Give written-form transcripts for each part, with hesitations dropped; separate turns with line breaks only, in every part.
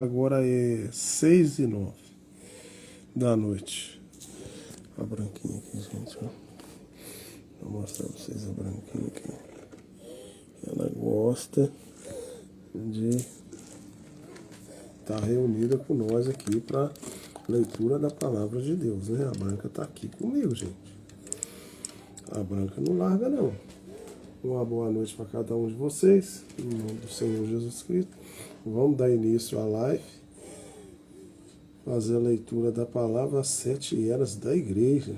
Agora é 6:09 da noite. A branquinha aqui, gente, ó. Vou mostrar pra vocês a branquinha aqui. Ela gosta de estar reunida com nós aqui para leitura da palavra de Deus, né? A Branca tá aqui comigo, gente. A Branca não larga, não. Uma boa noite para cada um de vocês, em nome do Senhor Jesus Cristo. Vamos dar início à live, fazer a leitura da palavra às 7 eras da igreja,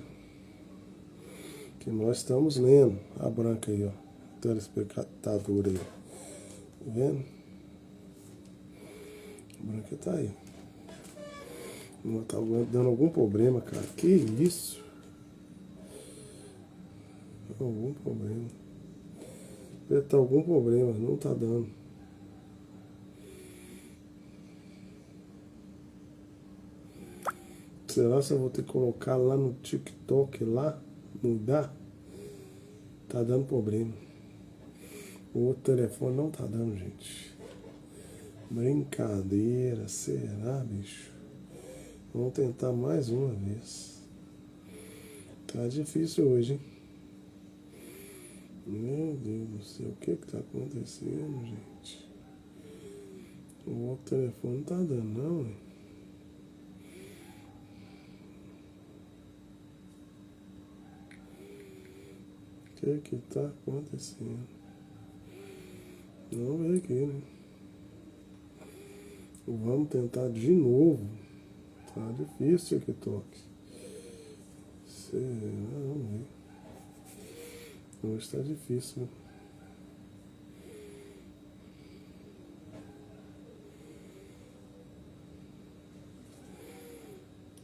que nós estamos lendo. A Branca aí, ó, telespectador aí, tá vendo? A Branca tá aí. Não tá dando algum problema, cara. Que isso? Algum problema. Deve estar algum problema, não tá dando. Será que eu vou ter que colocar lá no TikTok, lá, mudar? Tá dando problema. O outro telefone não tá dando, gente. Brincadeira, será, bicho? Vamos tentar mais uma vez. Tá difícil hoje, hein? Meu Deus do céu, o que tá acontecendo, gente? O outro telefone não tá dando, não, hein? O que tá acontecendo? Vamos ver aqui, né? Vamos tentar de novo. Tá difícil o TikTok. Será? Vamos ver. Hoje tá difícil, né?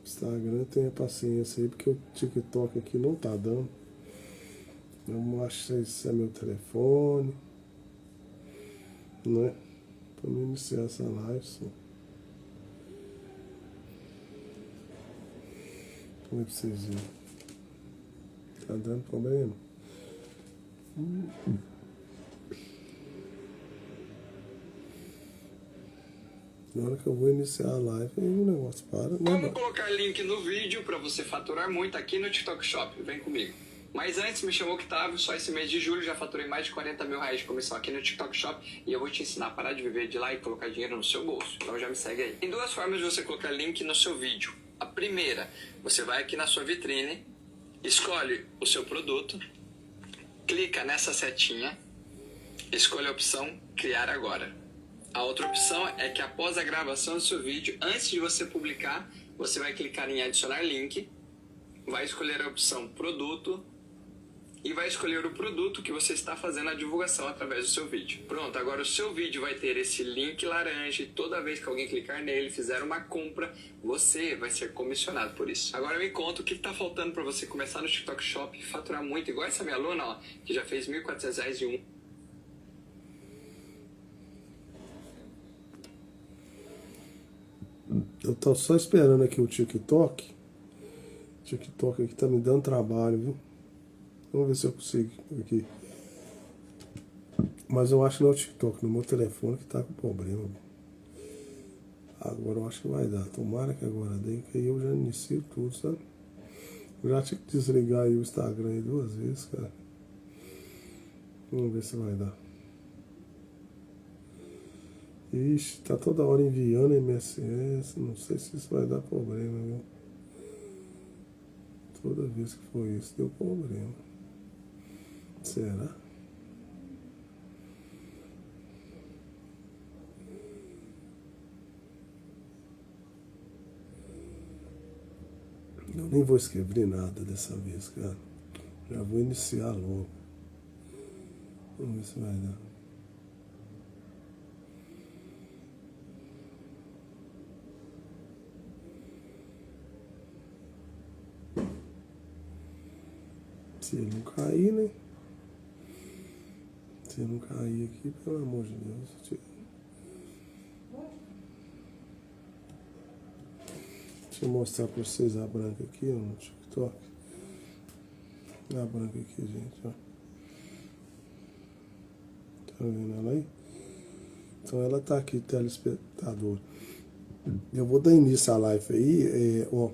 Instagram, tenha paciência aí, porque o TikTok aqui não tá dando. Vamos achar se é meu telefone, né? Pra me iniciar essa live só. Como é que vocês viram? Tá dando problema? Na hora que eu vou iniciar a live, aí o negócio para, né?
Como colocar link no vídeo para você faturar muito aqui no TikTok Shop? Vem comigo. Mas antes, me chamou Octávio, só esse mês de julho já faturei mais de 40 mil reais de comissão aqui no TikTok Shop e eu vou te ensinar a parar de viver de lá e colocar dinheiro no seu bolso. Então já me segue aí. Tem duas formas de você colocar link no seu vídeo. A primeira, você vai aqui na sua vitrine, escolhe o seu produto, clica nessa setinha, escolhe a opção Criar Agora. A outra opção é que após a gravação do seu vídeo, antes de você publicar, você vai clicar em adicionar link, vai escolher a opção produto e vai escolher o produto que você está fazendo a divulgação através do seu vídeo. Pronto, agora o seu vídeo vai ter esse link laranja e toda vez que alguém clicar nele, fizer uma compra, você vai ser comissionado por isso. Agora me conta o que está faltando para você começar no TikTok Shop e faturar muito, igual essa minha aluna, ó, que já fez R$ 1.400 de um.
Eu tô só esperando aqui o TikTok. O TikTok aqui tá me dando trabalho, viu? Vamos ver se eu consigo aqui. Mas eu acho que não é o TikTok, no meu telefone que tá com problema. Agora eu acho que vai dar. Tomara que agora dê, que aí eu já inicio tudo, sabe? Eu já tive que desligar aí o Instagram aí 2 vezes, cara. Vamos ver se vai dar. Ixi, tá toda hora enviando MSS. Não sei se isso vai dar problema, viu? Toda vez que for isso, deu problema. Será? Eu nem vou escrever nada dessa vez, cara. Já vou iniciar logo. Vamos ver se vai dar. Se não cair, né? Se não cair aqui, pelo amor de Deus. Deixa eu mostrar pra vocês a Branca aqui, ó, no TikTok. A Branca aqui, gente, ó. Tá vendo ela aí? Então ela tá aqui, telespectador. Eu vou dar início à live aí, ó,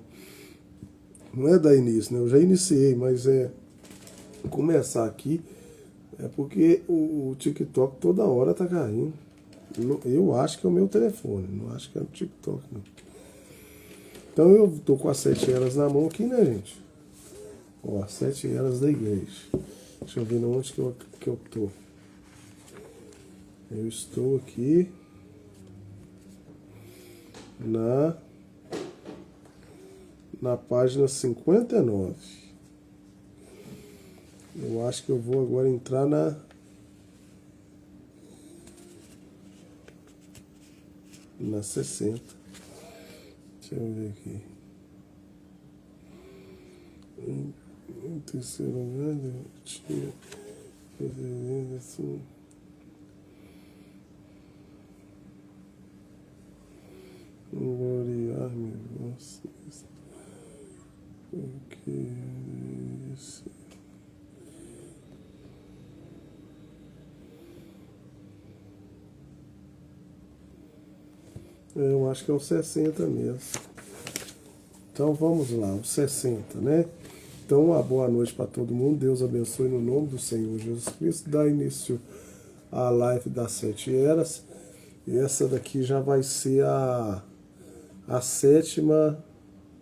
não é dar início, né? Eu já iniciei, mas começar aqui, porque o TikTok toda hora tá caindo. Eu acho que é o meu telefone, não acho que é o TikTok, não. Então eu tô com as 7 eras na mão aqui, né, gente? Ó, as 7 eras da igreja. Deixa eu ver onde que eu tô. Eu estou aqui na página 59. Eu acho que eu vou agora entrar na 60. Deixa eu ver aqui. Em terceiro lugar, eu tinha assim. Gloriar-me vocês. Porque isso. Eu acho que é o 60 mesmo. Então vamos lá, o 60, né? Então uma boa noite para todo mundo. Deus abençoe no nome do Senhor Jesus Cristo. Dá início à live das 7 eras. E essa daqui já vai ser a 7ª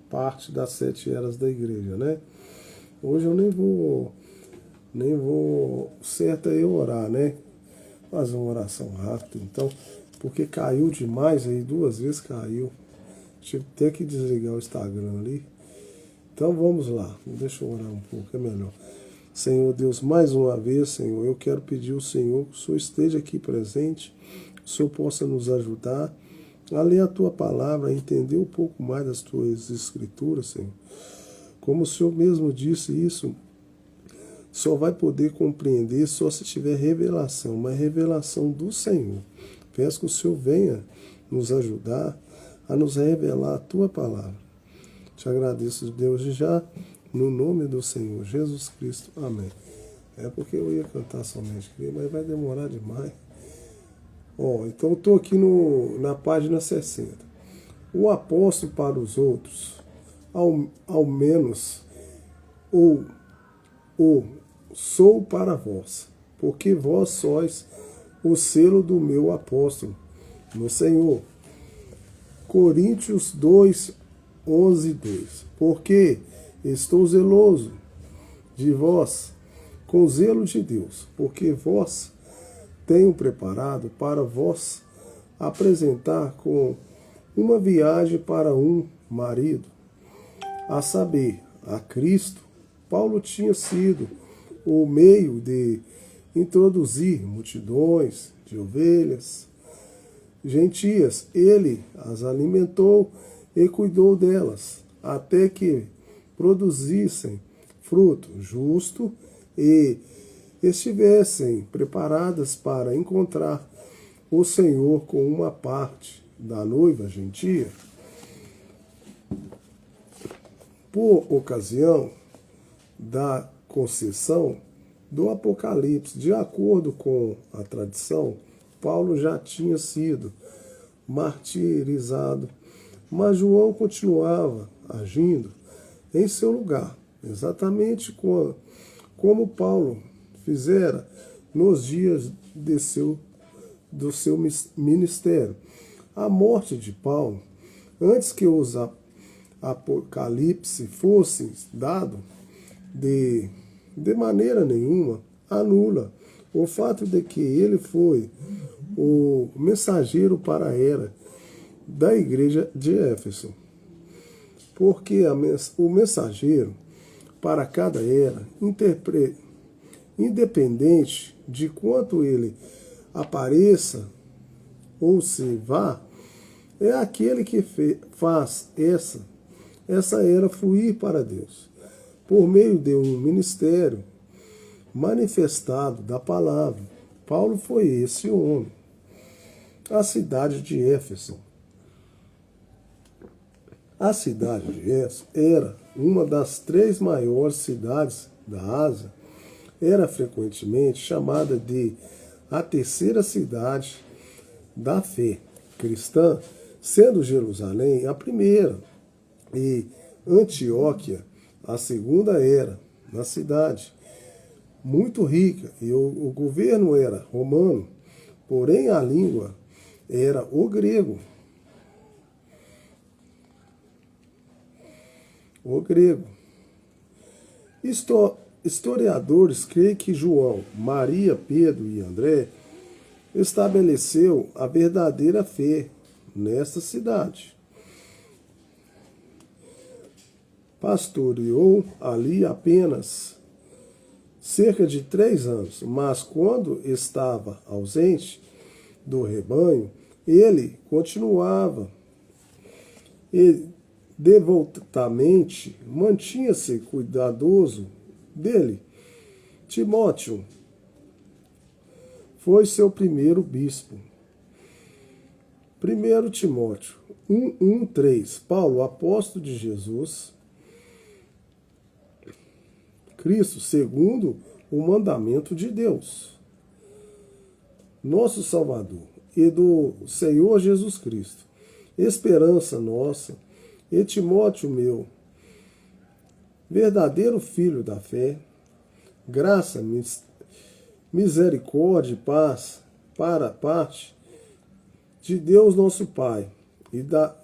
parte das 7 eras da igreja, né? Hoje eu nem vou, certo é eu orar, né? Fazer uma oração rápida, então, porque caiu demais aí, 2 vezes caiu. Tive até que desligar o Instagram ali. Então vamos lá, deixa eu orar um pouco, é melhor. Senhor Deus, mais uma vez, Senhor, eu quero pedir ao Senhor que o Senhor esteja aqui presente, que o Senhor possa nos ajudar a ler a Tua palavra, a entender um pouco mais das Tuas escrituras, Senhor. Como o Senhor mesmo disse isso, só vai poder compreender só se tiver revelação, uma revelação do Senhor. Peço que o Senhor venha nos ajudar a nos revelar a Tua palavra. Te agradeço, Deus, já, no nome do Senhor Jesus Cristo. Amém. É porque eu ia cantar somente aqui, mas vai demorar demais. Então eu estou aqui na página 60. O apóstolo para os outros, ao menos, ou sou para vós, porque vós sois o selo do meu apóstolo no Senhor. Coríntios 2, 11, 2. Porque estou zeloso de vós, com zelo de Deus, porque vós tenho preparado para vós apresentar com uma viagem para um marido, a saber, a Cristo. Paulo tinha sido o meio de introduzir multidões de ovelhas gentias. Ele as alimentou e cuidou delas, até que produzissem fruto justo e estivessem preparadas para encontrar o Senhor com uma parte da noiva gentia. Por ocasião da concessão do Apocalipse, de acordo com a tradição, Paulo já tinha sido martirizado, mas João continuava agindo em seu lugar, exatamente como Paulo fizera nos dias do seu ministério. A morte de Paulo, antes que os Apocalipse fossem dados, de maneira nenhuma anula o fato de que ele foi o mensageiro para a era da igreja de Éfeso. Porque o mensageiro para cada era, independente de quanto ele apareça ou se vá, é aquele que faz essa era fluir para Deus, por meio de um ministério manifestado da palavra. Paulo foi esse homem. A cidade de Éfeso. A cidade de Éfeso era uma das 3 maiores cidades da Ásia. Era frequentemente chamada de a terceira cidade da fé cristã sendo Jerusalém a primeira e Antioquia a segunda era na cidade, muito rica, e o governo era romano, porém a língua era o grego. O grego. Historiadores creem que João, Maria, Pedro e André estabeleceu a verdadeira fé nesta cidade. Pastoreou ali apenas cerca de 3 anos, mas quando estava ausente do rebanho, ele continuava e devotamente mantinha-se cuidadoso dele. Timóteo foi seu primeiro bispo. 1 Timóteo 1:3. Paulo, apóstolo de Jesus Cristo, segundo o mandamento de Deus, nosso Salvador, e do Senhor Jesus Cristo, esperança nossa, e Timóteo meu, verdadeiro filho da fé, graça, misericórdia e paz para a parte de Deus nosso Pai e da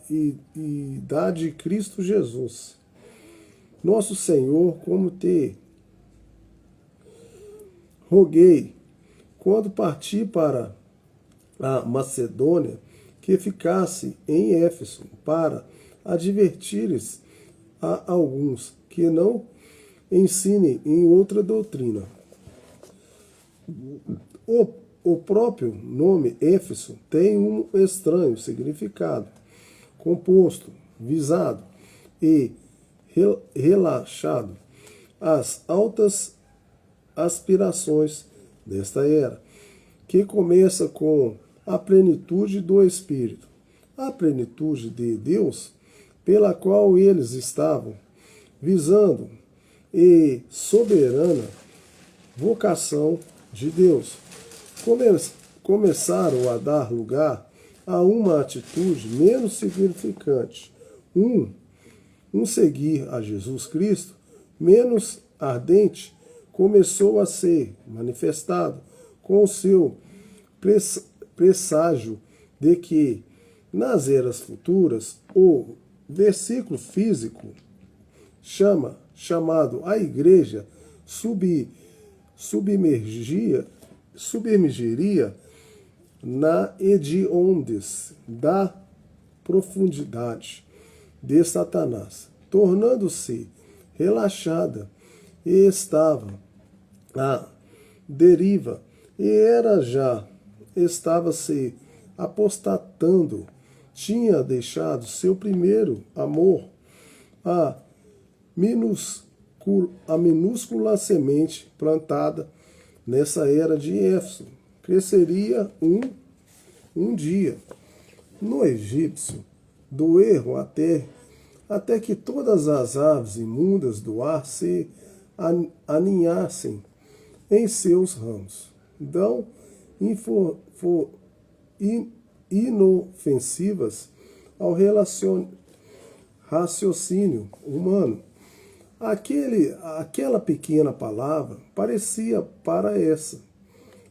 de Cristo Jesus, nosso Senhor, como te roguei, quando parti para a Macedônia, que ficasse em Éfeso, para advertires a alguns que não ensinem em outra doutrina. O próprio nome Éfeso tem um estranho significado, composto, visado e relaxado às altas aspirações desta era, que começa com a plenitude do Espírito, a plenitude de Deus, pela qual eles estavam visando, e soberana vocação de Deus. Começaram a dar lugar a uma atitude menos significante, um seguir a Jesus Cristo menos ardente, começou a ser manifestado com o seu presságio de que, nas eras futuras, o versículo físico chamado a igreja submergiria na hediondes da profundidade de Satanás, tornando-se relaxada, e estava à deriva, e estava se apostatando, tinha deixado seu primeiro amor, a minúscula semente plantada nessa era de Éfeso cresceria um dia no egípcio do erro até que todas as aves imundas do ar se aninhassem em seus ramos, tão inofensivas ao raciocínio humano. Aquela pequena palavra parecia para essa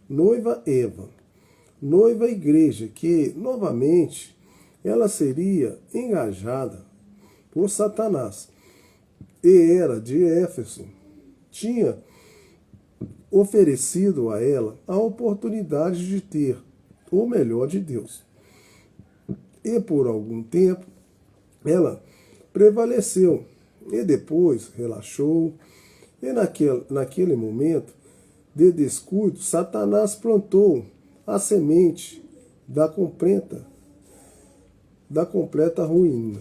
noiva Eva, noiva igreja, que novamente ela seria engajada por Satanás, e era de Éfeso, tinha oferecido a ela a oportunidade de ter o melhor de Deus. E por algum tempo ela prevaleceu, e depois relaxou, e naquele momento de descuido, Satanás plantou a semente da completa ruína.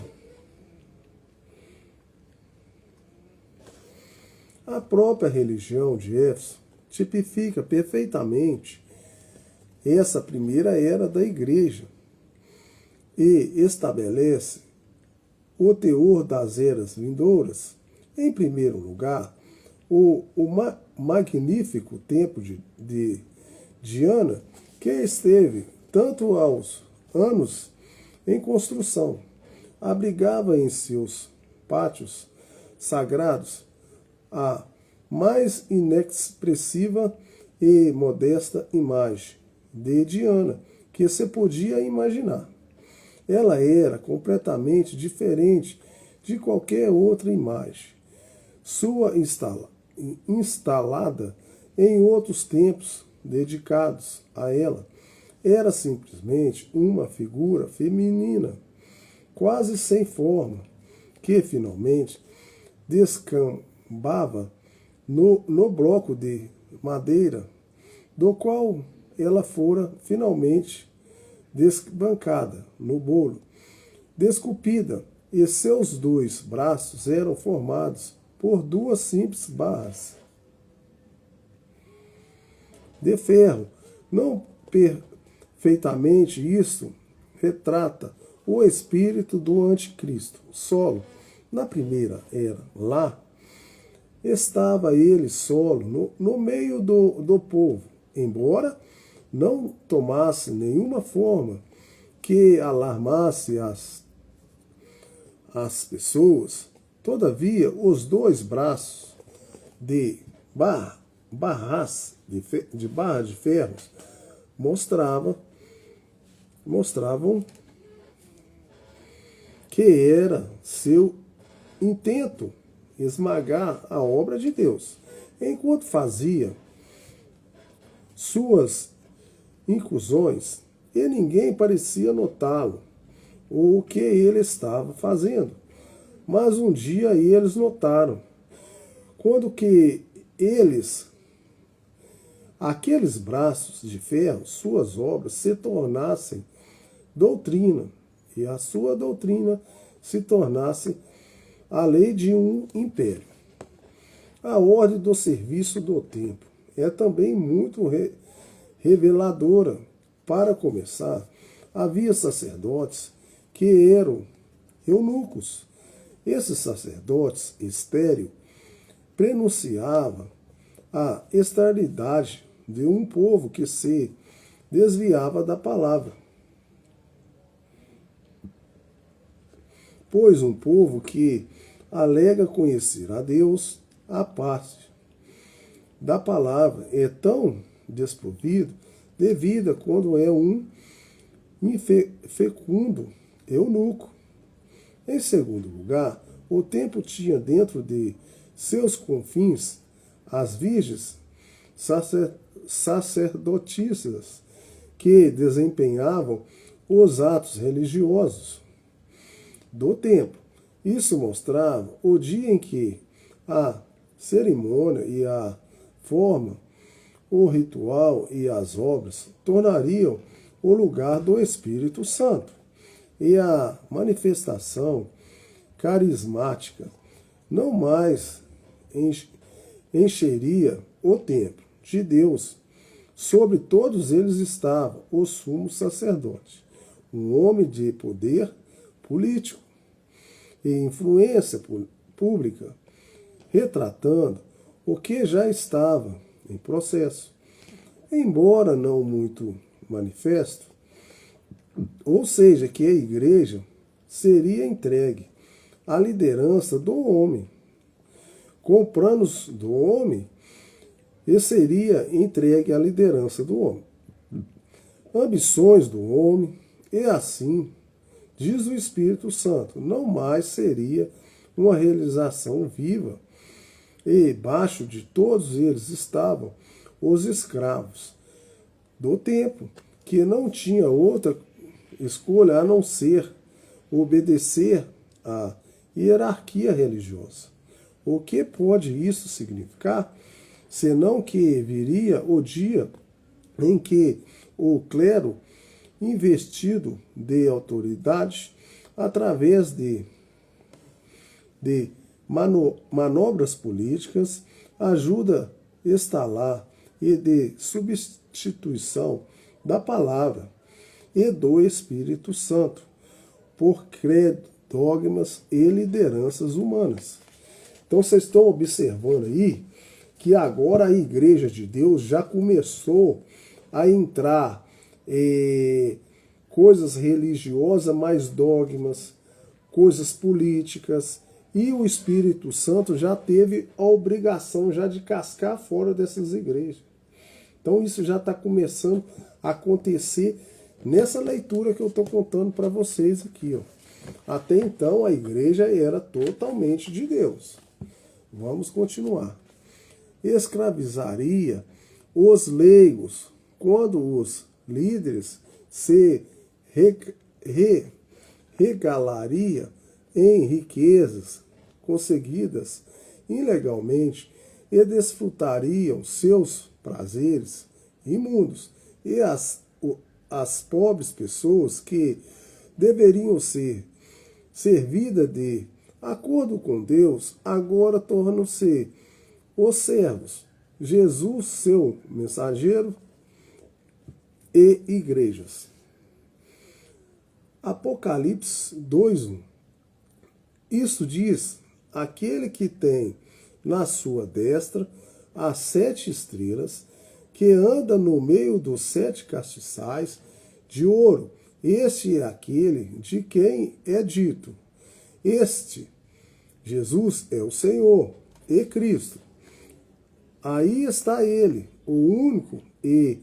A própria religião de Éfeso tipifica perfeitamente essa primeira era da igreja e estabelece o teor das eras vindouras. Em primeiro lugar, o magnífico templo de Diana, que esteve tanto aos anos em construção. Abrigava em seus pátios sagrados a mais inexpressiva e modesta imagem de Diana que se podia imaginar. Ela era completamente diferente de qualquer outra imagem. Sua instalada em outros templos dedicados a ela, era simplesmente uma figura feminina, quase sem forma, que finalmente descambava no bloco de madeira, do qual ela fora finalmente desbancada no bolo, desculpida, e seus dois braços eram formados por duas simples barras de ferro. Não perfeitamente isto retrata o espírito do anticristo. Solo, na primeira era, lá, estava ele solo no meio do povo, embora não tomasse nenhuma forma que alarmasse as pessoas. Todavia, os dois braços de barras de ferro mostravam que era seu intento esmagar a obra de Deus, enquanto fazia suas incursões, e ninguém parecia notá-lo ou o que ele estava fazendo. Mas um dia eles notaram, quando que aqueles braços de ferro, suas obras se tornassem doutrina, e a sua doutrina se tornasse a lei de um império. A ordem do serviço do tempo é também muito reveladora. Para começar, havia sacerdotes que eram eunucos. Esses sacerdotes estéreis prenunciavam a esterilidade de um povo que se desviava da palavra. Pois um povo que alega conhecer a Deus, a parte da palavra, é tão desprovido de vida quando é um infecundo eunuco. Em segundo lugar, o templo tinha dentro de seus confins as virgens sacerdotisas que desempenhavam os atos religiosos do templo. Isso mostrava o dia em que a cerimônia e a forma, o ritual e as obras tornariam o lugar do Espírito Santo, e a manifestação carismática não mais encheria o templo de Deus. Sobre todos eles estava o sumo sacerdote, um homem de poder político e influência pública, retratando o que já estava em processo, embora não muito manifesto, ou seja, que a igreja seria entregue à liderança do homem, com planos do homem, e seria entregue à liderança do homem, ambições do homem, e assim, diz o Espírito Santo, não mais seria uma realização viva, e baixo de todos eles estavam os escravos do templo, que não tinha outra escolha a não ser obedecer à hierarquia religiosa. O que pode isso significar? Senão que viria o dia em que o clero, investido de autoridade, através de manobras políticas, ajuda estalar e de substituição da palavra e do Espírito Santo por credo, dogmas e lideranças humanas. Então vocês estão observando aí que agora a Igreja de Deus já começou a entrar coisas religiosas, mais dogmas, coisas políticas, e o Espírito Santo já teve a obrigação já de cascar fora dessas igrejas. Então isso já está começando a acontecer nessa leitura que eu estou contando para vocês aqui. Ó. Até então a igreja era totalmente de Deus. Vamos continuar. Escravizaria os leigos quando os líderes se regalaria em riquezas conseguidas ilegalmente e desfrutariam seus prazeres imundos, e as pobres pessoas que deveriam ser servidas de acordo com Deus, agora tornam-se os servos, Jesus, seu mensageiro, e igrejas. Apocalipse 2:1. Isso diz: aquele que tem na sua destra as 7 estrelas, que anda no meio dos 7 castiçais de ouro, este é aquele de quem é dito: este, Jesus, é o Senhor e Cristo. Aí está ele, o único e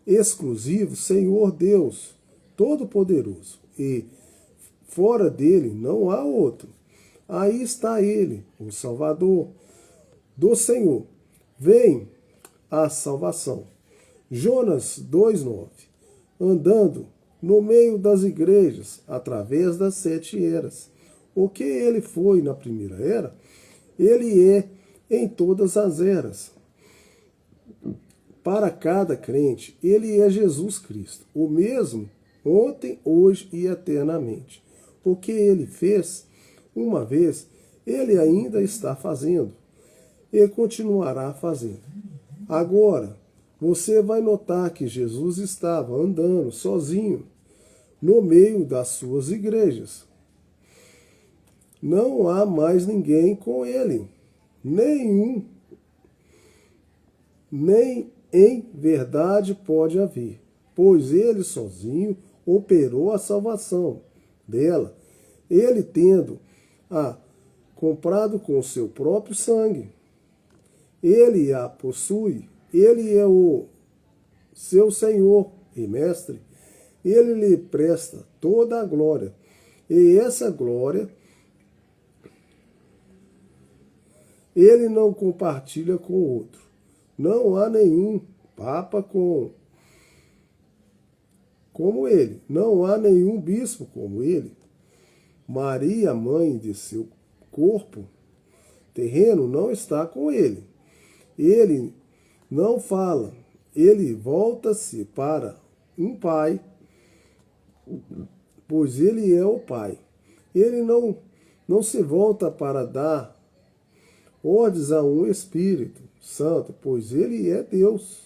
exclusivo Senhor Deus Todo-Poderoso, e fora dele não há outro. Aí está ele, o Salvador do Senhor. Vem a salvação. Jonas 2:9. Andando no meio das igrejas, através das 7 eras. O que ele foi na primeira era, ele é em todas as eras. Para cada crente, ele é Jesus Cristo, o mesmo ontem, hoje e eternamente. O que ele fez uma vez, ele ainda está fazendo e continuará fazendo. Agora, você vai notar que Jesus estava andando sozinho no meio das suas igrejas. Não há mais ninguém com ele, nem em verdade pode haver, pois ele sozinho operou a salvação dela, ele tendo a comprado com o seu próprio sangue. Ele a possui, ele é o seu Senhor e Mestre, ele lhe presta toda a glória, e essa glória ele não compartilha com outro. Não há nenhum Papa como ele, não há nenhum bispo como ele. Maria, mãe de seu corpo terreno, não está com ele. Ele não fala, ele volta-se para um pai, pois ele é o pai. Ele não se volta para dar ordens a um Espírito Santo, pois ele é Deus,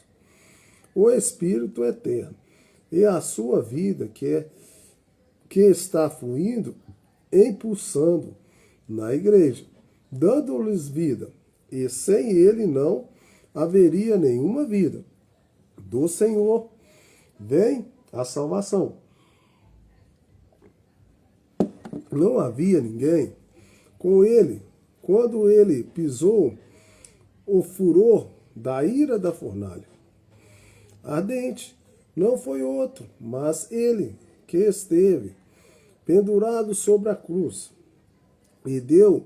o Espírito eterno. E a sua vida que está fluindo, impulsando na igreja, dando-lhes vida, e sem ele não haveria nenhuma vida. Do Senhor vem a salvação. Não havia ninguém com ele quando ele pisou o furor da ira da fornalha ardente. Não foi outro, mas ele que esteve pendurado sobre a cruz e deu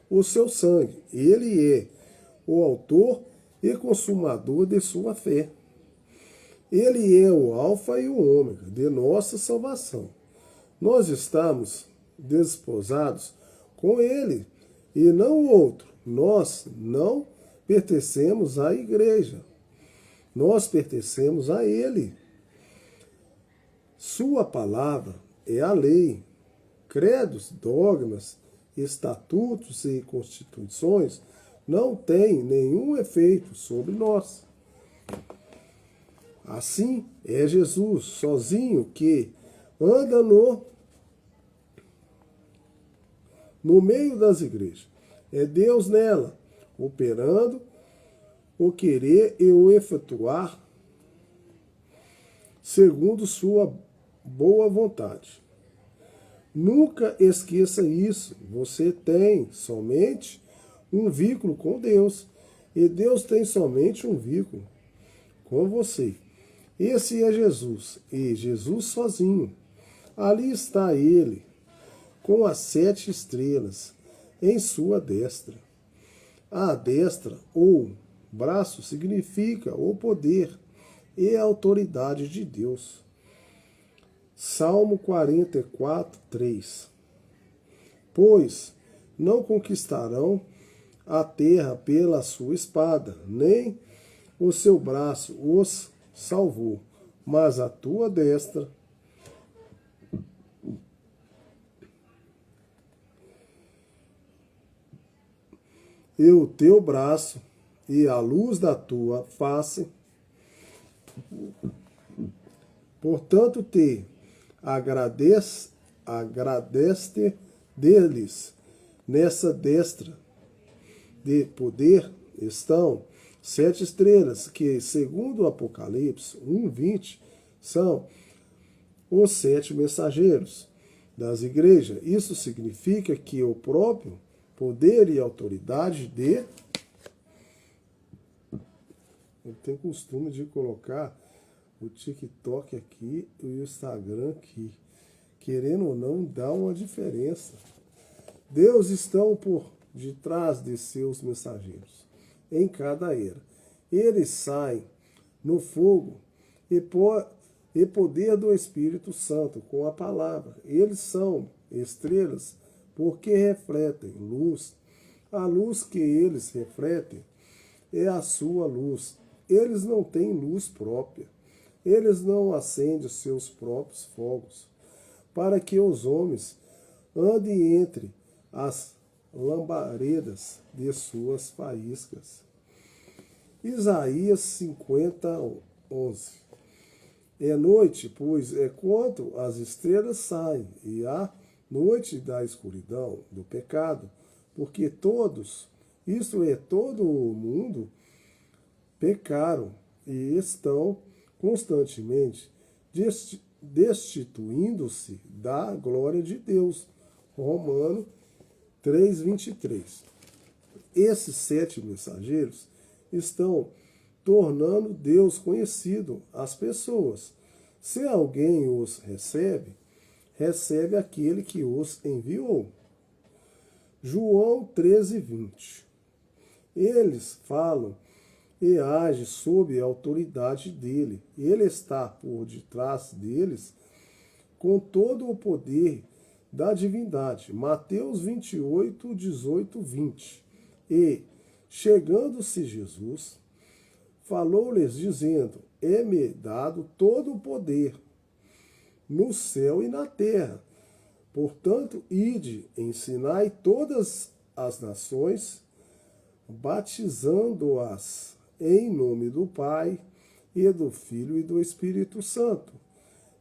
o seu sangue. Ele é o autor e consumador de sua fé. Ele é o alfa e o ômega de nossa salvação. Nós estamos desposados com ele e não o outro. Nós não pertencemos à igreja. Nós pertencemos a ele. Sua palavra é a lei. Credos, dogmas, estatutos e constituições não têm nenhum efeito sobre nós. Assim é Jesus sozinho que anda no meio das igrejas. É Deus nela, operando o querer e o efetuar segundo sua boa vontade. Nunca esqueça isso. Você tem somente um vínculo com Deus. E Deus tem somente um vínculo com você. Esse é Jesus. E Jesus sozinho. Ali está ele, com as 7 estrelas em sua destra. A destra ou braço significa o poder e a autoridade de Deus. Salmo 44, 3. Pois não conquistarão a terra pela sua espada, nem o seu braço os salvou, mas a tua destra e o teu braço e a luz da tua face. Portanto, agradece deles nessa destra de poder estão 7 estrelas, que, segundo o Apocalipse 1:20, são os 7 mensageiros das igrejas. Isso significa que o próprio poder e autoridade de... Eu tenho costume de colocar o TikTok aqui e o Instagram aqui. Querendo ou não, dá uma diferença. Deus está por detrás de seus mensageiros, em cada era. Eles saem no fogo e poder do Espírito Santo com a palavra. Eles são estrelas porque refletem luz. A luz que eles refletem é a sua luz. Eles não têm luz própria. Eles não acendem seus próprios fogos, para que os homens andem entre as lambaredas de suas faíscas. Isaías 50, 11. É noite, pois é quando as estrelas saem, e a noite da escuridão, do pecado, porque todos, isto é, todo o mundo, pecaram e estão constantemente destituindo-se da glória de Deus. Romano 3:23. Esses 7 mensageiros estão tornando Deus conhecido às pessoas. Se alguém os recebe, recebe aquele que os enviou. João 13:20. Eles falam e agem sob a autoridade dele. Ele está por detrás deles com todo o poder da divindade. Mateus 28, 18, 20. E, chegando-se Jesus, falou-lhes, dizendo: é-me dado todo o poder no céu e na terra. Portanto, ide, ensinai todas as nações, batizando-as em nome do Pai, e do Filho e do Espírito Santo,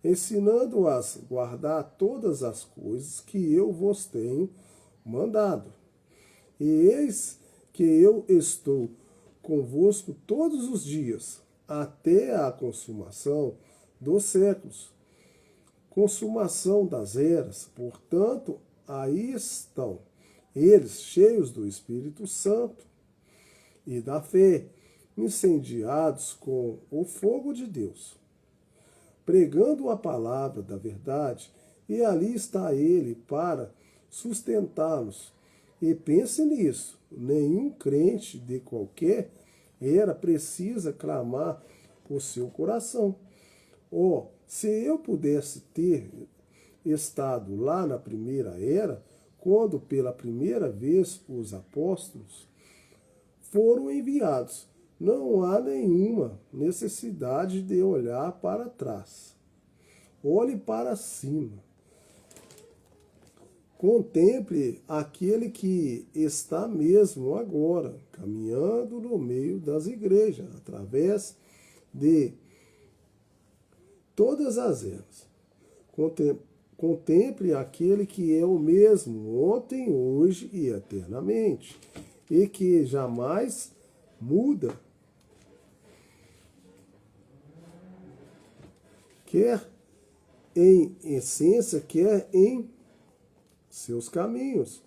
ensinando-as a guardar todas as coisas que eu vos tenho mandado. E eis que eu estou convosco todos os dias, até a consumação dos séculos. Consumação das eras, portanto, aí estão eles cheios do Espírito Santo e da fé, incendiados com o fogo de Deus, pregando a palavra da verdade, e ali está ele para sustentá-los. E pense nisso, nenhum crente de qualquer era precisa clamar por seu coração. Oh, se eu pudesse ter estado lá na primeira era, quando pela primeira vez os apóstolos foram enviados, não há nenhuma necessidade de olhar para trás. Olhe para cima. Contemple aquele que está mesmo agora, caminhando no meio das igrejas, através de todas as eras. Contemple aquele que é o mesmo ontem, hoje e eternamente, e que jamais muda. em essência, quer em seus caminhos.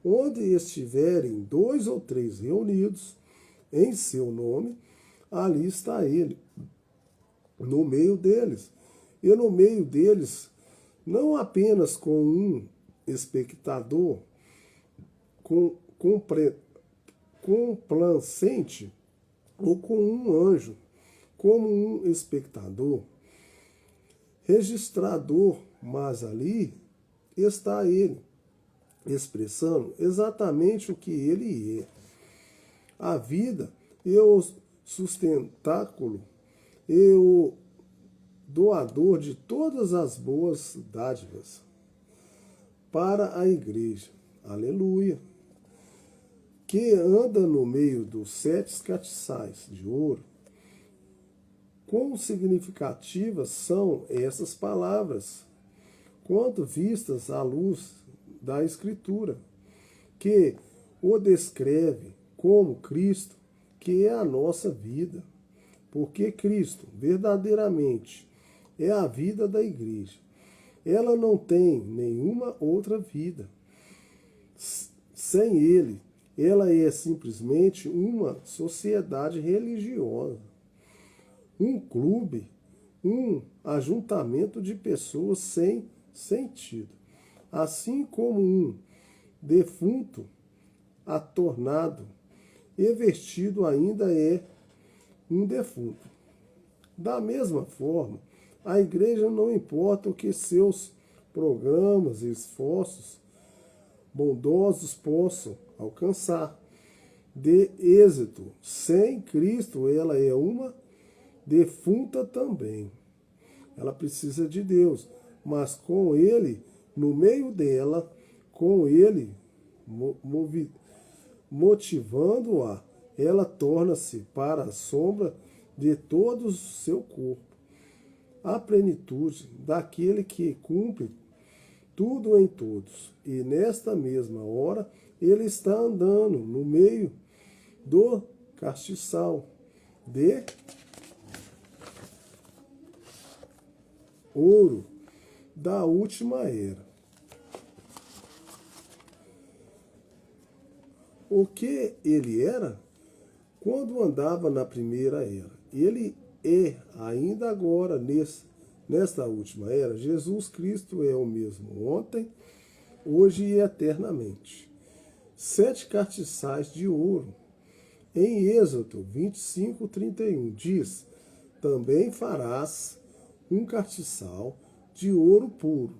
Onde estiverem 2 ou 3 reunidos em seu nome, ali está ele, no meio deles. E no meio deles, não apenas com um espectador complacente ou com um anjo, como um espectador, registrador, mas ali está ele, expressando exatamente o que ele é. A vida e o sustentáculo e o doador de todas as boas dádivas para a igreja. Aleluia. Que anda no meio dos 7 castiçais de ouro. Quão significativas são essas palavras, quando vistas à luz da Escritura, que o descreve como Cristo, que é a nossa vida, porque Cristo verdadeiramente é a vida da igreja. Ela não tem nenhuma outra vida. Sem ele, ela é simplesmente uma sociedade religiosa, um clube, um ajuntamento de pessoas sem sentido. Assim como um defunto atornado e vestido ainda é um defunto. Da mesma forma, a igreja, não importa o que seus programas e esforços bondosos possam alcançar de êxito, sem Cristo ela é uma defunta também. Ela precisa de Deus, mas com Ele no meio dela, com Ele motivando-a, ela torna-se para a sombra de todo o seu corpo, a plenitude daquele que cumpre tudo em todos. E nesta mesma hora, ele está andando no meio do castiçal de ouro da última era. O que ele era quando andava na primeira era? Ele é ainda agora, nesta última era. Jesus Cristo é o mesmo ontem, hoje e eternamente. 7 castiçais de ouro. Em Êxodo 25:31 diz: também farás um castiçal de ouro puro,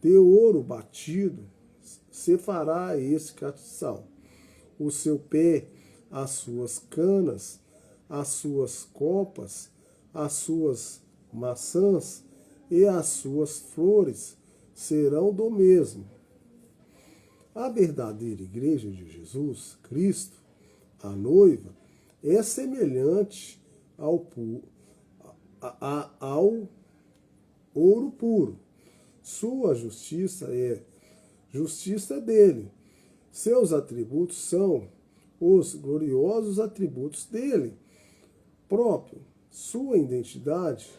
de ouro batido, se fará esse castiçal. O seu pé, as suas canas, as suas copas, as suas maçãs e as suas flores serão do mesmo. A verdadeira igreja de Jesus Cristo, a noiva, é semelhante ao ouro puro. Sua justiça é justiça dele. Seus atributos são os gloriosos atributos dele próprio. Sua identidade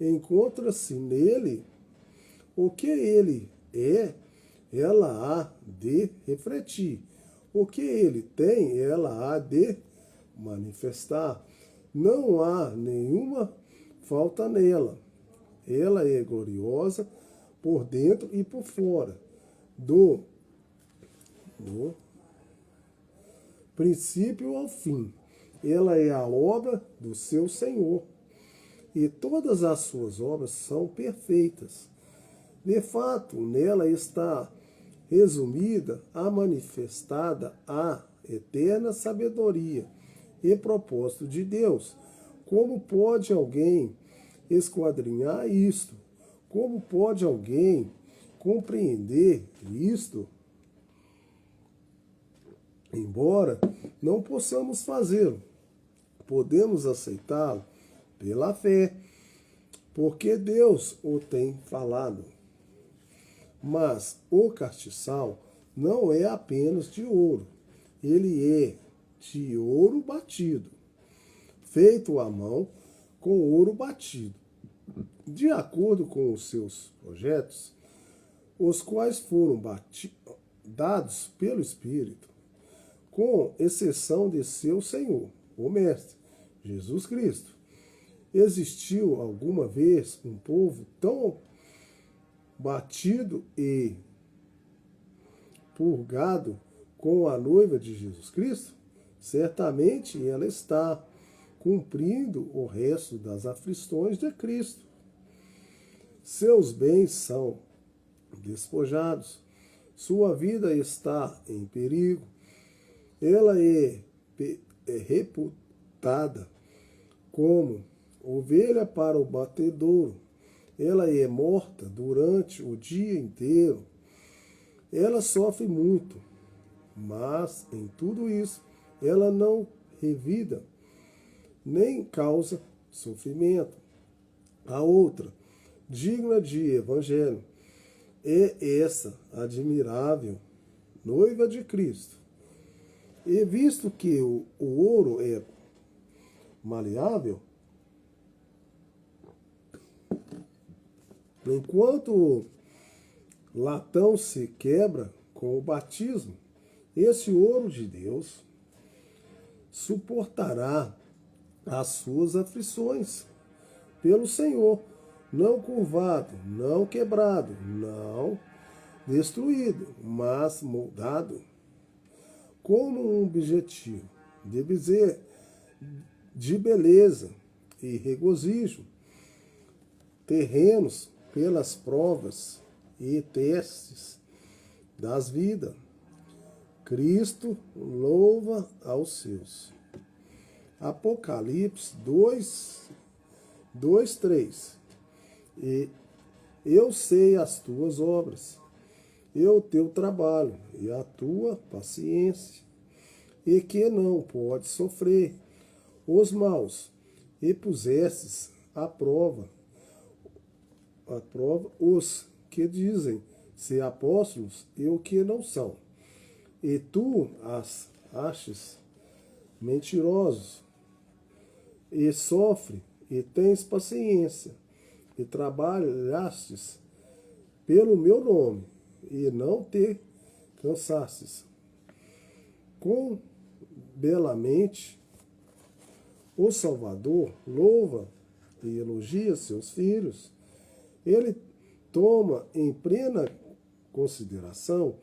encontra-se nele. O que ele é, ela há de refletir. O que ele tem, ela há de manifestar. Não há nenhuma falta nela. Ela é gloriosa por dentro e por fora. Do princípio ao fim. Ela é a obra do seu Senhor. E todas as suas obras são perfeitas. De fato, nela está resumida a manifestada a eterna sabedoria e propósito de Deus. Como pode alguém esquadrinhar isto? Como pode alguém compreender isto? Embora não possamos fazê-lo, podemos aceitá-lo pela fé, porque Deus o tem falado. Mas o castiçal não é apenas de ouro, ele é de ouro batido, feito à mão com ouro batido. de acordo com os seus projetos, os quais foram dados pelo Espírito, com exceção de seu Senhor, o Mestre, Jesus Cristo. Existiu alguma vez um povo tão batido e purgado com a noiva de Jesus Cristo? Certamente ela está cumprindo o resto das aflições de Cristo. Seus bens são despojados, sua vida está em perigo, ela é reputada como ovelha para o batedouro, ela é morta durante o dia inteiro, ela sofre muito, mas em tudo isso ela não revida, nem causa sofrimento. A outra, digna de evangelho, é essa admirável noiva de Cristo. E visto que o ouro é maleável, enquanto o latão se quebra com o batismo, esse ouro de Deus suportará as suas aflições pelo Senhor, não curvado, não quebrado, não destruído, mas moldado como um objetivo de beleza e regozijo terrenos pelas provas e testes das vidas. Cristo louva aos seus. Apocalipse 2:3. E eu sei as tuas obras, e o teu trabalho, e a tua paciência, e que não podes sofrer os maus, e pusestes à prova os que dizem ser apóstolos e o que não são, e tu as achas mentirosos, e sofre, e tens paciência, e trabalhastes pelo meu nome, e não te cansastes. Com belamente o Salvador louva e elogia seus filhos. Ele toma em plena consideração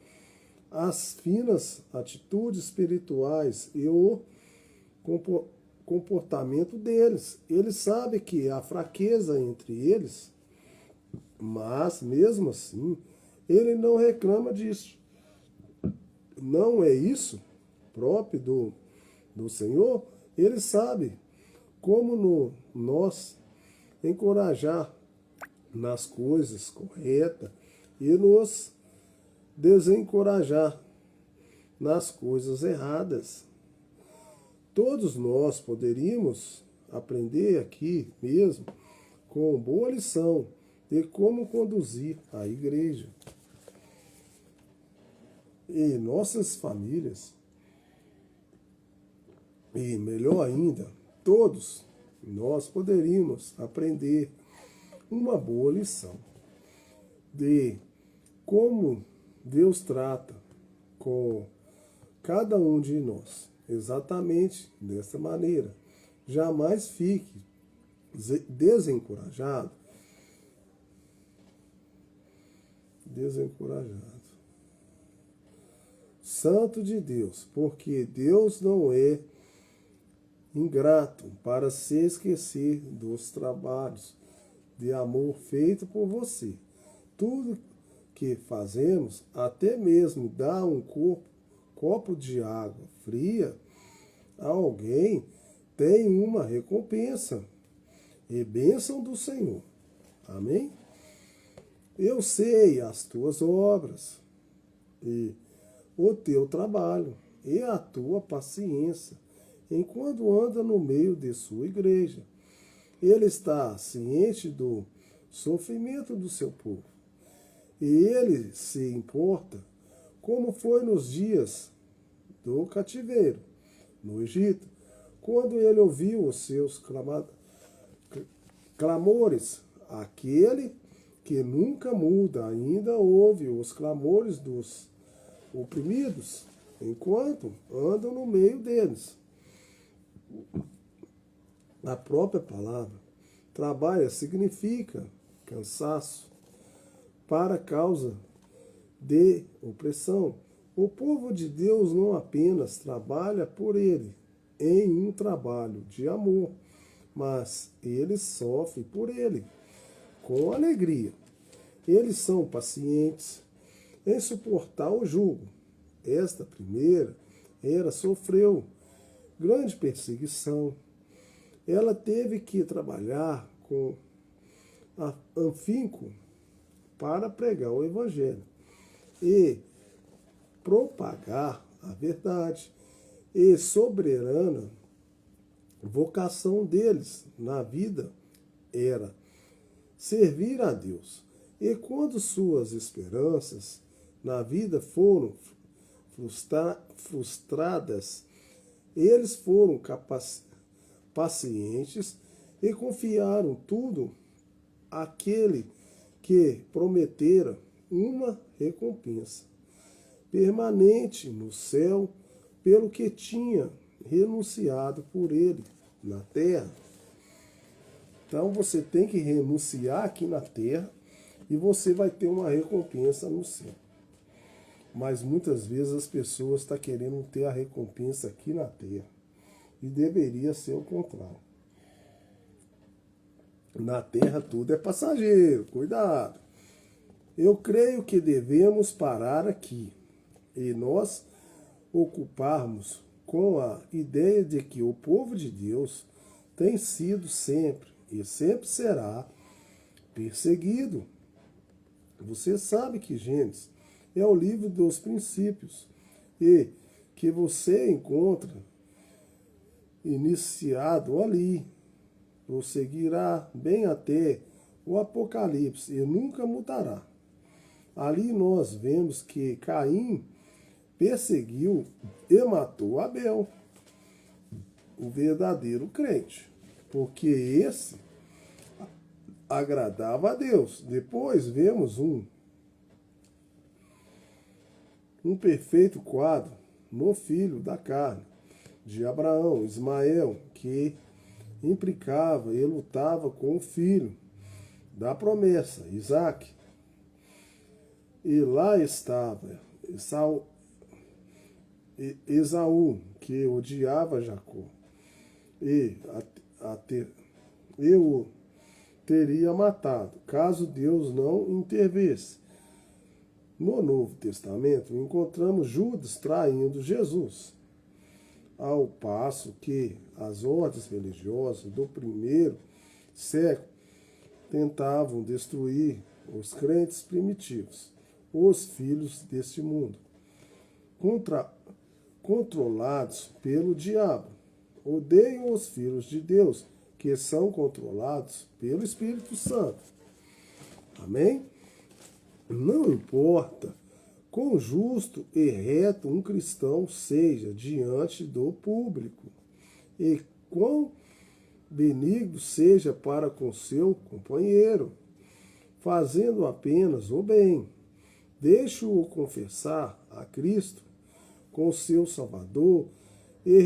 as finas atitudes espirituais e o comportamento deles. Ele sabe que há fraqueza entre eles, mas mesmo assim ele não reclama disso. Não é isso próprio do Senhor? Ele sabe como nós encorajar nas coisas corretas e nos desencorajar nas coisas erradas. Todos nós poderíamos aprender aqui mesmo com boa lição de como conduzir a igreja e nossas famílias. E melhor ainda, todos nós poderíamos aprender uma boa lição de como Deus trata com cada um de nós. Exatamente dessa maneira. Jamais fique desencorajado. Santo de Deus, porque Deus não é ingrato para se esquecer dos trabalhos de amor feito por você. Tudo que fazemos, até mesmo dar um copo de água fria a alguém, tem uma recompensa e bênção do Senhor. Amém? Eu sei as tuas obras e o teu trabalho e a tua paciência enquanto anda no meio de sua igreja. Ele está ciente do sofrimento do seu povo. E ele se importa como foi nos dias do cativeiro, no Egito, quando ele ouviu os seus clamores aquele que nunca muda, ainda ouve os clamores dos oprimidos, enquanto andam no meio deles. A própria palavra trabalha significa cansaço para causa de opressão. O povo de Deus não apenas trabalha por ele em um trabalho de amor, mas ele sofre por ele com alegria. Eles são pacientes em suportar o jugo. Esta primeira era sofreu grande perseguição. Ela teve que trabalhar com afinco para pregar o evangelho e propagar a verdade e soberana vocação deles na vida era servir a Deus. E quando suas esperanças na vida foram frustradas, eles foram pacientes e confiaram tudo àquele que prometera uma recompensa permanente no céu pelo que tinha renunciado por ele na terra. Então você tem que renunciar aqui na terra e você vai ter uma recompensa no céu. Mas muitas vezes as pessoas estão querendo ter a recompensa aqui na terra. E deveria ser o contrário. Na terra tudo é passageiro, cuidado. Eu creio que devemos parar aqui e nós ocuparmos com a ideia de que o povo de Deus tem sido sempre e sempre será perseguido. Você sabe que Gênesis é o livro dos princípios e que você encontra iniciado ali, prosseguirá bem até o Apocalipse e nunca mudará. Ali nós vemos que Caim perseguiu e matou Abel, o verdadeiro crente, porque esse agradava a Deus. Depois vemos um perfeito quadro no filho da carne de Abraão, Ismael, que implicava e lutava com o filho da promessa, Isaque. E lá estava Esaú, que odiava Jacó, e o teria matado, caso Deus não intervesse. No Novo Testamento, encontramos Judas traindo Jesus, ao passo que as ordens religiosas do primeiro século tentavam destruir os crentes primitivos, os filhos deste mundo, controlados pelo diabo. Odeiam os filhos de Deus, que são controlados pelo Espírito Santo. Amém? Não importa quão justo e reto um cristão seja diante do público e quão benigno seja para com seu companheiro, fazendo apenas o bem. Deixe-o confessar a Cristo com seu Salvador e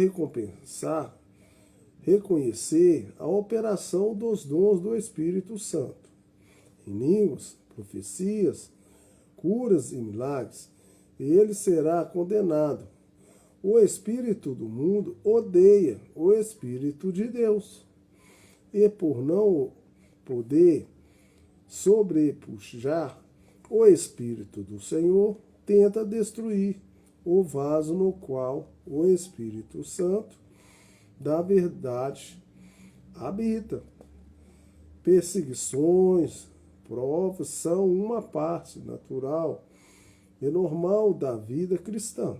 reconhecer a operação dos dons do Espírito Santo, em línguas, profecias, curas e milagres, ele será condenado. O espírito do mundo odeia o Espírito de Deus, e por não poder sobrepujar o Espírito do Senhor, tenta destruir o vaso no qual o Espírito Santo da verdade habita. Perseguições, provas são uma parte natural e normal da vida cristã.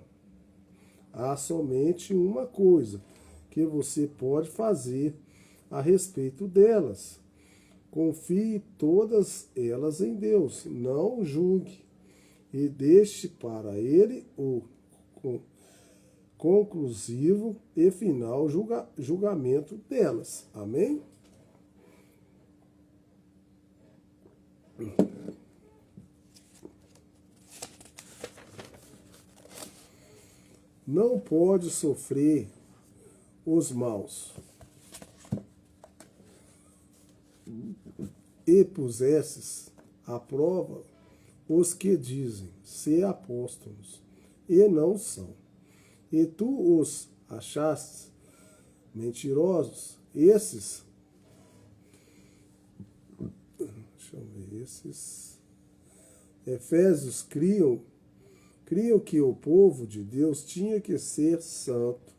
Há somente uma coisa que você pode fazer a respeito delas. Confie todas elas em Deus, não julgue e deixe para Ele o conclusivo e final julgamento delas. Amém? não pode sofrer os maus, e pusesses à prova os que dizem ser apóstolos, e não são. E tu os achastes mentirosos, esses, deixa eu ver, esses Efésios criam que o povo de Deus tinha que ser santo,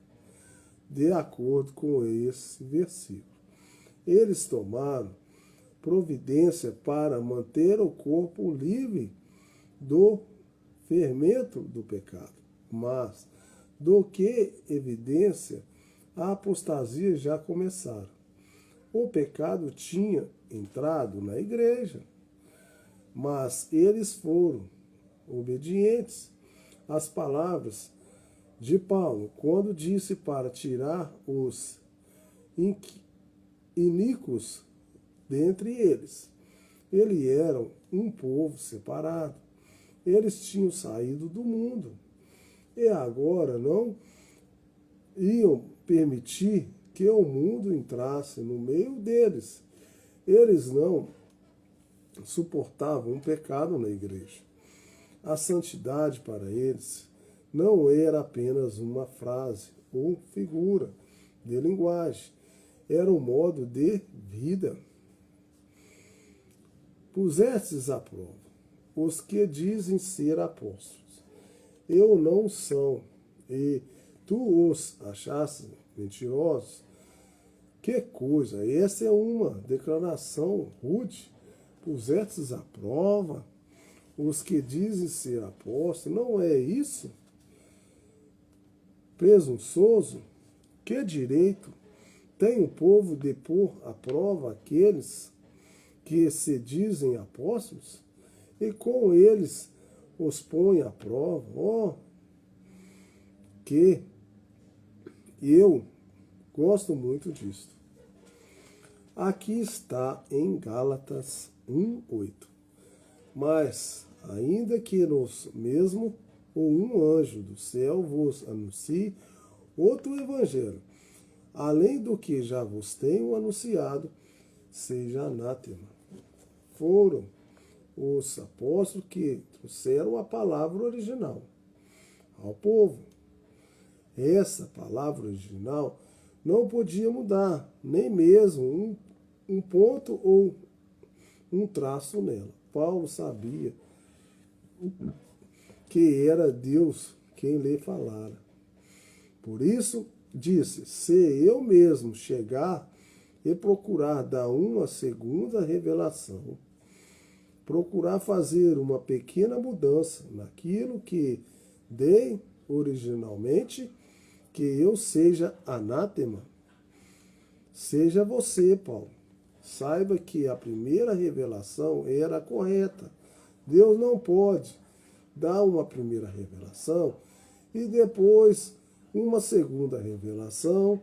de acordo com esse versículo. Eles tomaram providência para manter o corpo livre do fermento do pecado, mas do que evidência a apostasia já começara. O pecado tinha entrado na igreja, mas eles foram obedientes às palavras de Paulo, quando disse para tirar os iníquos dentre eles. Eles eram um povo separado. Eles tinham saído do mundo e agora não iam permitir que o mundo entrasse no meio deles. Eles não suportavam o pecado na igreja. A santidade para eles não era apenas uma frase ou figura de linguagem, era um modo de vida. Pusestes à prova os que dizem ser apóstolos, eu não são, e tu os achaste mentirosos. Que coisa! Essa é uma declaração rude. Pusestes à prova os que dizem ser apóstolos, não é isso? Presunçoso? Que direito tem o povo de pôr à prova aqueles que se dizem apóstolos? E com eles os põe à prova. Oh, que eu gosto muito disso. Aqui está em Gálatas 1:8. Mas, ainda que nos mesmo ou um anjo do céu vos anuncie outro evangelho, além do que já vos tenho anunciado, seja anátema. Foram os apóstolos que trouxeram a palavra original ao povo. Essa palavra original não podia mudar, nem mesmo um ponto ou um traço nela. Paulo sabia que era Deus quem lhe falara. Por isso, disse, se eu mesmo chegar e procurar dar uma segunda revelação, procurar fazer uma pequena mudança naquilo que dei originalmente, que eu seja anátema, seja você, Paulo. Saiba que a primeira revelação era correta. Deus não pode dar uma primeira revelação e depois uma segunda revelação.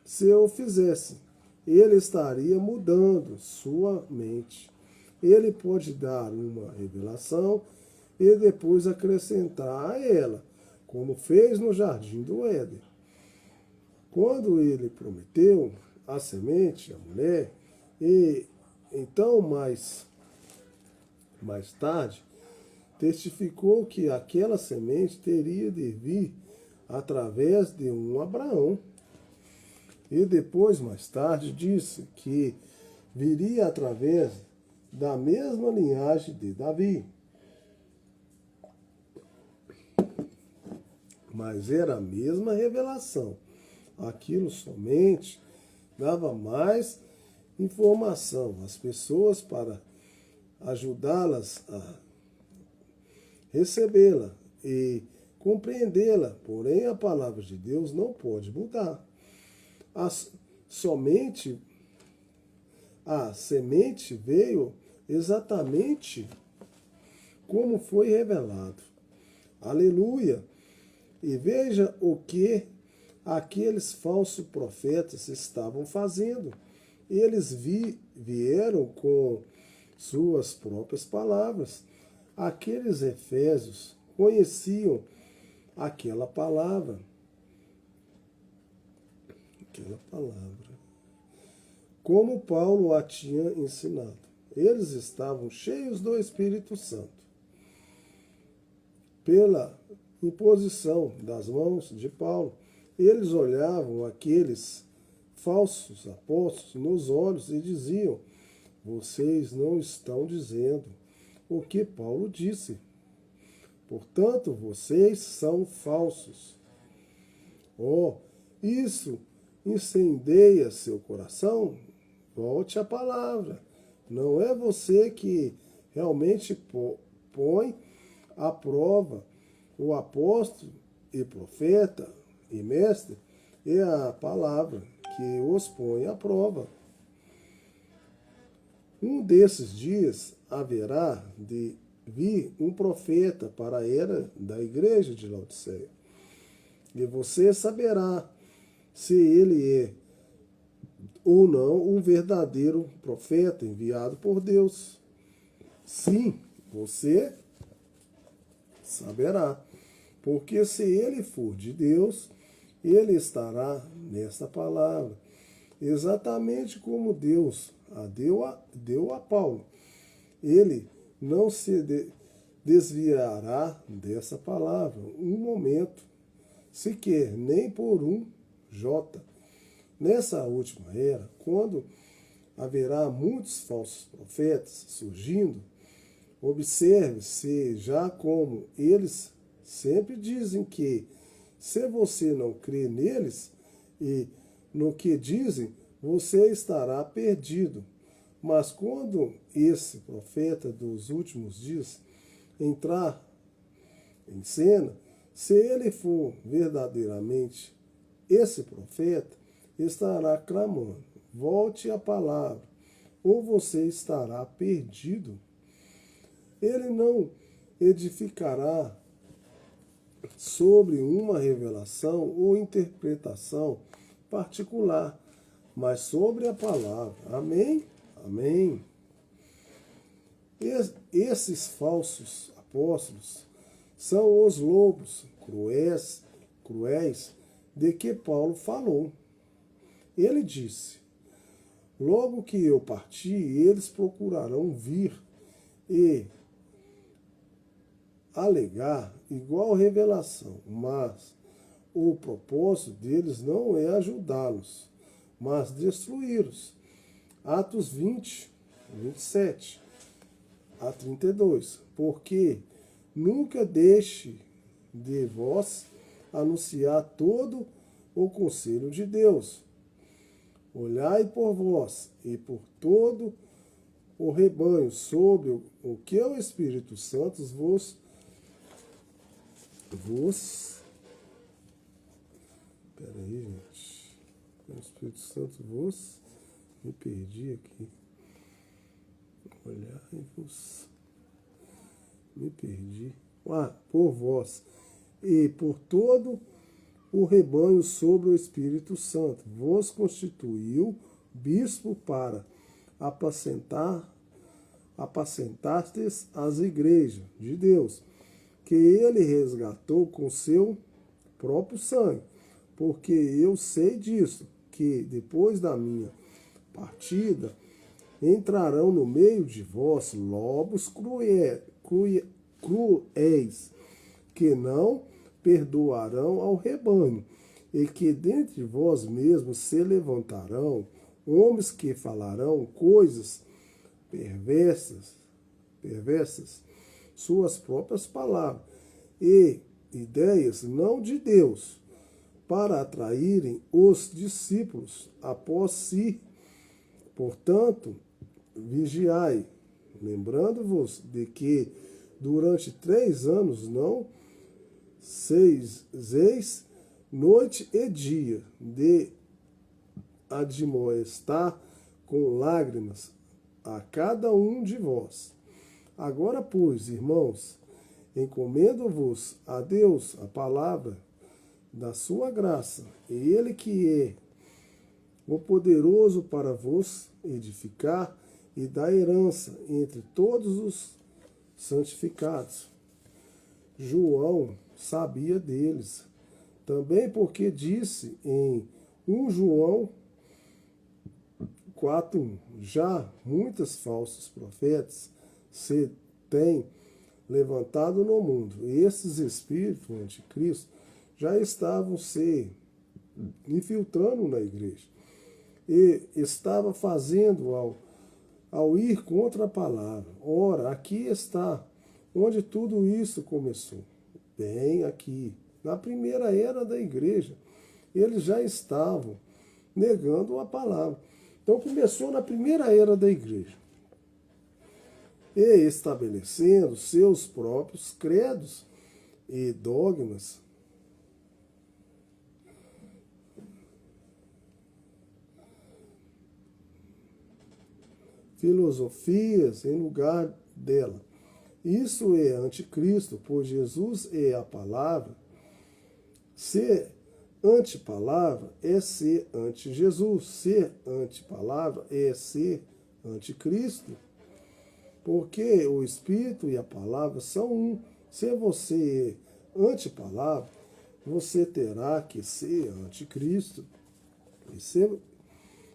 Se eu fizesse, ele estaria mudando sua mente. Ele pode dar uma revelação e depois acrescentar a ela, como fez no jardim do Éden. Quando ele prometeu a semente, a mulher, e então mais tarde testificou que aquela semente teria de vir através de um Abraão. E depois, mais tarde, disse que viria através da mesma linhagem de Davi. Mas era a mesma revelação. Aquilo somente dava mais informação às pessoas para ajudá-las a recebê-la e compreendê-la. Porém, a palavra de Deus não pode mudar. Somente a semente veio exatamente como foi revelado. Aleluia! E veja o que aqueles falsos profetas estavam fazendo. Eles vieram com suas próprias palavras. Aqueles efésios conheciam aquela palavra. aquela palavra, como Paulo a tinha ensinado. Eles estavam cheios do Espírito Santo. Pela imposição das mãos de Paulo, eles olhavam aqueles falsos apóstolos nos olhos e diziam: vocês não estão dizendo o que Paulo disse. Portanto, vocês são falsos. Oh, isso incendeia seu coração? Volte à palavra. Não é você que realmente põe à prova o apóstolo e profeta e mestre, é a palavra que os põe à prova. Um desses dias haverá de vir um profeta para a era da igreja de Laodiceia. E você saberá se ele é ou não um verdadeiro profeta enviado por Deus. Sim, você saberá. Porque se ele for de Deus, ele estará nesta palavra. Exatamente como Deus a deu a Paulo. Ele não se desviará dessa palavra um momento, sequer, nem por um jota. Nessa última era, quando haverá muitos falsos profetas surgindo, observe-se já como eles sempre dizem que, se você não crê neles e no que dizem, você estará perdido. Mas quando esse profeta dos últimos dias entrar em cena, se ele for verdadeiramente esse profeta, estará clamando: volte à palavra, ou você estará perdido. Ele não edificará sobre uma revelação ou interpretação particular, mas sobre a palavra. Amém? Amém. Esses falsos apóstolos são os lobos cruéis de que Paulo falou. Ele disse: logo que eu parti, eles procurarão vir e alegar igual revelação, mas o propósito deles não é ajudá-los, mas destruí-los. Atos 20, 27 a 32. Porque nunca deixe de vós anunciar todo o conselho de Deus. Olhai por vós e por todo o rebanho sobre o que o Espírito Santo peraí, gente. O Espírito Santo me perdi aqui. Olhai-vos. Me perdi. Por vós e por todo o rebanho sobre o Espírito Santo vos constituiu bispo para apacentastes as igrejas de Deus, que ele resgatou com seu próprio sangue. Porque eu sei disso, que depois da minha partida entrarão no meio de vós lobos cruéis, que não perdoarão ao rebanho, e que dentre vós mesmos se levantarão homens que falarão coisas perversas, suas próprias palavras, e ideias não de Deus, para atraírem os discípulos após si. Portanto, vigiai, lembrando-vos de que durante 3 anos não ceis noite e dia de admoestar com lágrimas a cada um de vós. Agora, pois, irmãos, encomendo-vos a Deus a palavra da sua graça, e Ele que é o poderoso para vos edificar e dar herança entre todos os santificados. João sabia deles, também porque disse em 1 João 4:1. Já muitos falsos profetas se têm levantado no mundo, e esses espíritos anticristo já estavam se infiltrando na igreja. E estava fazendo ao ir contra a palavra. Ora, aqui está onde tudo isso começou. Bem aqui, na primeira era da igreja, eles já estavam negando a palavra. Então começou na primeira era da igreja. E estabelecendo seus próprios credos e dogmas. Filosofias em lugar dela. Isso é anticristo, pois Jesus é a palavra. Ser antipalavra é ser anti-Jesus. Ser antipalavra é ser anticristo. Porque o Espírito e a palavra são um. Se você é antipalavra, você terá que ser anticristo. E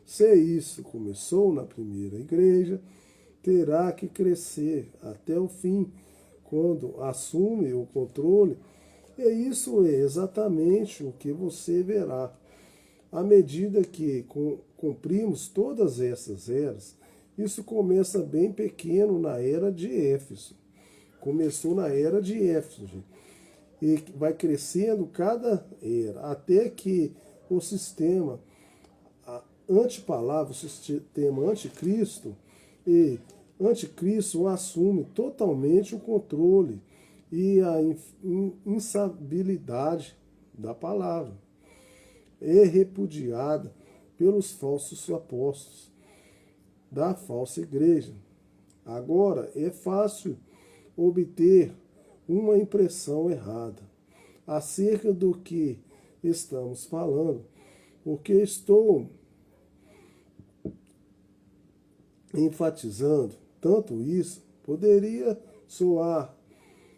se isso começou na primeira igreja, terá que crescer até o fim, quando assume o controle. E isso é exatamente o que você verá. À medida que cumprimos todas essas eras, isso começa bem pequeno na era de Éfeso. Começou na era de Éfeso, gente. E vai crescendo cada era, até que o sistema antipalavra, o sistema anticristo, e anticristo assume totalmente o controle e a instabilidade da palavra. É repudiada pelos falsos apóstolos da falsa igreja. Agora, é fácil obter uma impressão errada acerca do que estamos falando, porque estou enfatizando tanto isso, poderia soar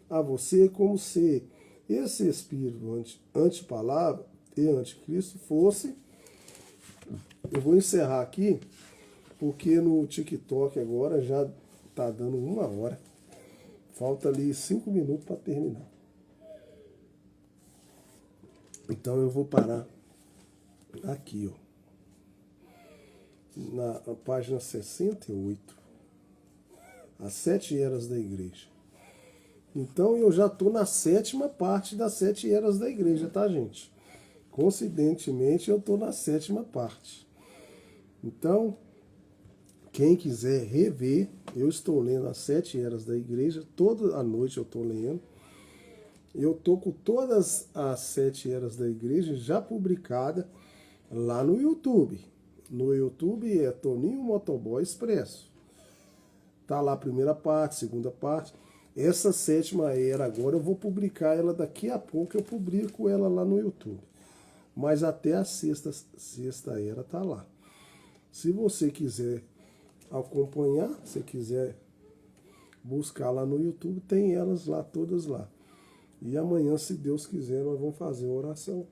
a você como se esse espírito antipalavra e anticristo fosse. Eu vou encerrar aqui, porque no TikTok agora já está dando 1 hora. Falta ali 5 minutos para terminar. Então eu vou parar aqui, ó, na página 68. As 7 eras da igreja. Então eu já estou na 7ª parte das 7 eras da igreja, tá, gente? Coincidentemente eu estou na 7ª parte. Então, quem quiser rever, eu estou lendo as 7 eras da igreja, toda a noite eu estou lendo. Eu estou com todas as 7 eras da igreja já publicada lá no YouTube. No YouTube é Toninho Motoboy Expresso. Tá lá a primeira parte, segunda parte. Essa 7ª era agora eu vou publicar ela daqui a pouco, eu publico ela lá no YouTube. Mas até a sexta era tá lá. Se você quiser acompanhar, se quiser buscar lá no YouTube, tem elas lá, todas lá. E amanhã, se Deus quiser, nós vamos fazer uma oração,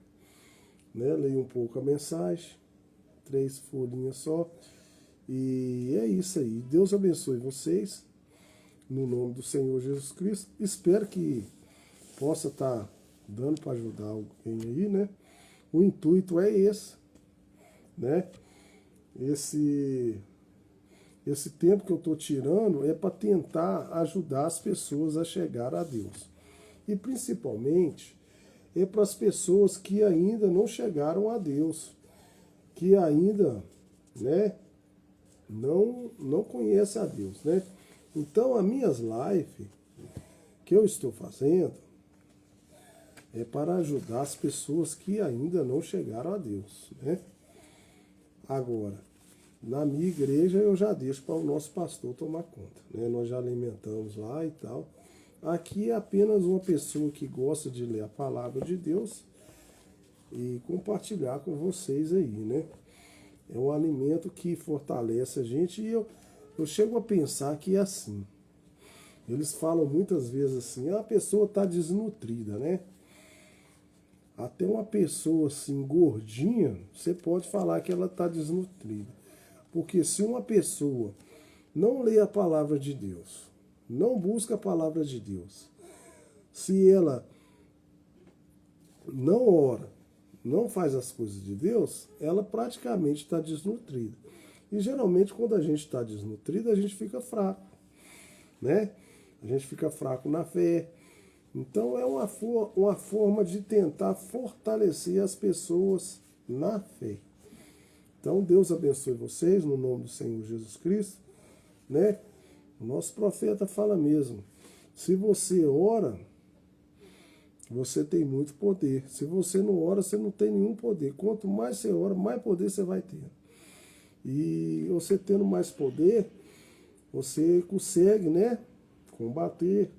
né? Leia um pouco a mensagem, 3 folhinhas só. E é isso aí. Deus abençoe vocês, no nome do Senhor Jesus Cristo. Espero que possa estar dando para ajudar alguém aí, né? O intuito é esse, né? Esse tempo que eu estou tirando é para tentar ajudar as pessoas a chegar a Deus. E principalmente é para as pessoas que ainda não chegaram a Deus, que ainda, né, não conhecem a Deus, né? Então, as minhas lives que eu estou fazendo é para ajudar as pessoas que ainda não chegaram a Deus, né? Agora, na minha igreja eu já deixo para o nosso pastor tomar conta, né? Nós já alimentamos lá e tal. Aqui é apenas uma pessoa que gosta de ler a palavra de Deus e compartilhar com vocês aí, né? É um alimento que fortalece a gente, e eu chego a pensar que é assim. Eles falam muitas vezes assim, a pessoa está desnutrida, né? até uma pessoa assim gordinha, você pode falar que ela está desnutrida. Porque se uma pessoa não lê a palavra de Deus, não busca a palavra de Deus, se ela não ora, não faz as coisas de Deus, ela praticamente está desnutrida. E geralmente quando a gente está desnutrido, a gente fica fraco, né? A gente fica fraco na fé. Então é uma forma de tentar fortalecer as pessoas na fé. Então Deus abençoe vocês no nome do Senhor Jesus Cristo, né? O nosso profeta fala mesmo, se você ora, você tem muito poder. Se você não ora, você não tem nenhum poder. Quanto mais você ora, mais poder você vai ter. E você tendo mais poder, você consegue, né, combater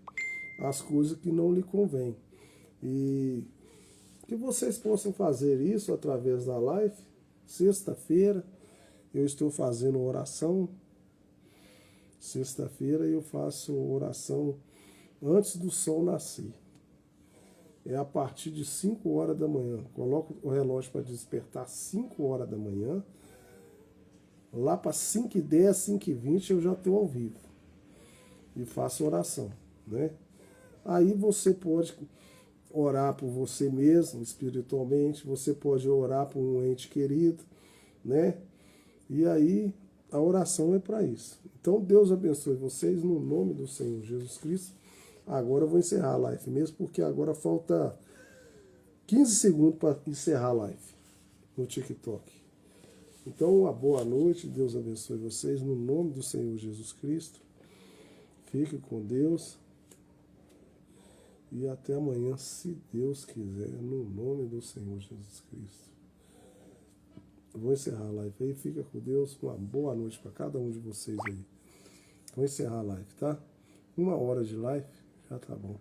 as coisas que não lhe convêm. E que vocês possam fazer isso através da live. Sexta-feira eu estou fazendo oração. Sexta-feira eu faço oração antes do sol nascer. É a partir de 5 horas da manhã. Coloco o relógio para despertar 5 horas da manhã. Lá para 5h10, 5h20 eu já estou ao vivo. E faço oração, né? Aí você pode orar por você mesmo, espiritualmente. Você pode orar por um ente querido, né? E aí a oração é para isso. Então Deus abençoe vocês no nome do Senhor Jesus Cristo. Agora eu vou encerrar a live mesmo, porque agora falta 15 segundos para encerrar a live no TikTok. Então, uma boa noite, Deus abençoe vocês no nome do Senhor Jesus Cristo. Fique com Deus e até amanhã, se Deus quiser, no nome do Senhor Jesus Cristo. Eu vou encerrar a live aí, fica com Deus, uma boa noite para cada um de vocês aí. Vou encerrar a live, tá? 1 hora de live, já tá bom.